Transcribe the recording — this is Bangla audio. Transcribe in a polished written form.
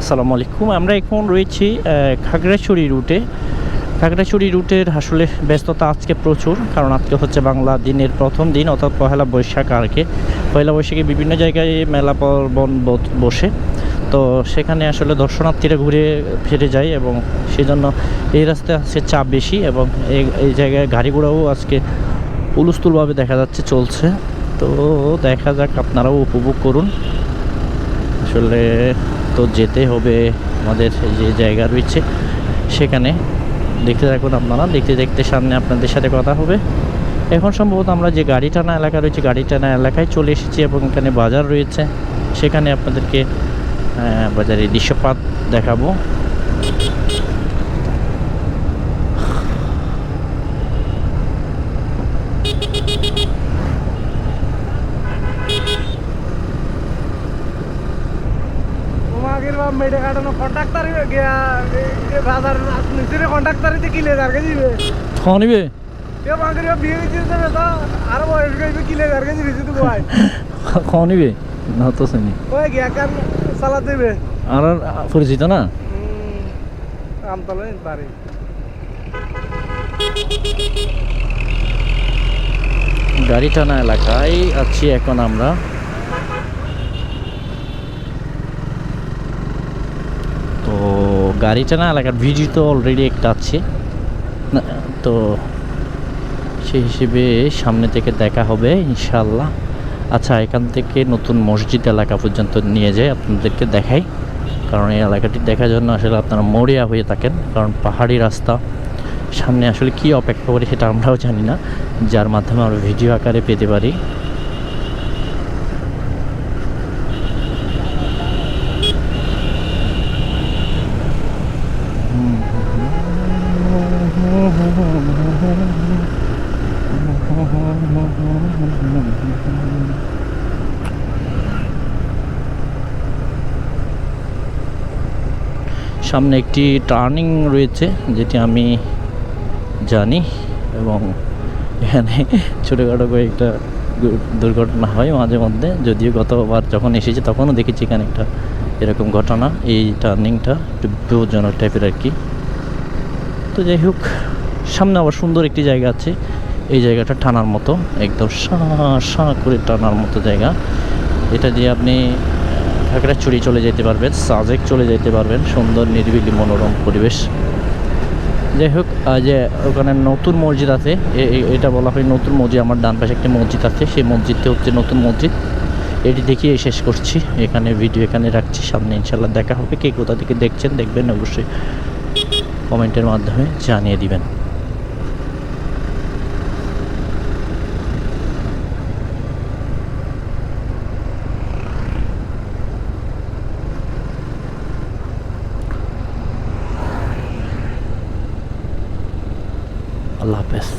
আসসালামু আলাইকুম। আমরা এখন রয়েছি খাগড়াছড়ি রুটে। খাগড়াছড়ি রুটের আসলে ব্যস্ততা আজকে প্রচুর, কারণ আজকে হচ্ছে বাংলা দিনের প্রথম দিন, অর্থাৎ পহেলা বৈশাখ। পয়লা বৈশাখে বিভিন্ন জায়গায় মেলা পর্বণ বসে, তো সেখানে আসলে দর্শনার্থীরা ঘুরে ফিরে যায় এবং সেজন্য এই রাস্তায় আছে চাপ বেশি এবং এই জায়গায় গাড়ি ঘোড়াও আজকে হুলস্থুলভাবে দেখা যাচ্ছে চলছে। তো দেখা যাক, আপনারাও উপভোগ করুন। আসলে তো যেতে হবে আমাদের যে জায়গা রয়েছে সেখানে। দেখতে থাকুন আপনারা, দেখতে দেখতে সামনে আপনাদের সাথে কথা হবে। এখন সম্ভবত আমরা যে গাড়ি টানা এলাকা রয়েছে, গাড়ি টানা এলাকায় চলে এসেছি এবং এখানে বাজার রয়েছে, সেখানে আপনাদেরকে বাজারের দৃশ্যপাত দেখাবো। মেডে কাটানো কন্ট্রাক্টর গিয়া বাজার নিচে কন্ট্রাক্টরিতে কিলে যারকে দিবে খাওয়া নিবে কেউ বাঙালি বিয়ে দিতে তো আরো বয়স গইবে কিলে যারকে দিবে শুধু ভাই খাওয়া নিবে না তো শুনি ওই গিয়া কান চালা দেবে আর পরিচিত না আমতলা বাড়ি গাড়ি টানা এলাকায় আছি এখন আমরা। তো গাড়ি টানা এলাকার ভিডিও তো অলরেডি একটা আছে, তো সেই হিসেবে সামনে থেকে দেখা হবে ইনশাল্লাহ। আচ্ছা, এখান থেকে নতুন মসজিদ এলাকা পর্যন্ত নিয়ে যাই, আপনাদেরকে দেখাই, কারণ এই এলাকাটি দেখার জন্য আসলে আপনারা মরিয়া হয়ে থাকেন, কারণ পাহাড়ি রাস্তা। সামনে আসলে কি অপেক্ষা করি সেটা আমরাও জানি না, যার মাধ্যমে আমরা ভিডিও আকারে পেতে পারি। সামনে একটি টার্নিং রয়েছে যেটি আমি জানি, এবং এখানে ছোটোখাটো কয়েকটা দুর্ঘটনা হয় মাঝে মধ্যে, যদিও গতবার যখন এসেছি তখনও দেখেছি এখানে একটা এরকম ঘটনা। এই টার্নিংটা একটু বিপজ্জনক টাইপের আর কি। তো যাই হোক, সামনে আবার সুন্দর একটি জায়গা আছে, এই জায়গাটা টানার মতো, একদম সাঁ করে টানার মতো জায়গা। এটা দিয়ে আপনি খাগড়াছড়ি চলে যেতে পারবেন, সাজেক চলে যেতে পারবেন, সুন্দর নিরিবিলি মনোরম পরিবেশ। যাই হোক, যে ওখানে নতুন মসজিদ আছে, এটা বলা হয় নতুন মসজিদ। আমার ডান পাশে একটি মসজিদ আছে, সেই মসজিদটা হচ্ছে নতুন মসজিদ। এটি দেখিয়ে শেষ করছি, এখানে ভিডিও এখানে রাখছি। সামনে ইনশাল্লাহ দেখা হবে। কে কোথা থেকে দেখছেন দেখবেন অবশ্যই কমেন্টের মাধ্যমে জানিয়ে দিবেন। আল্লাহ হাফেজ।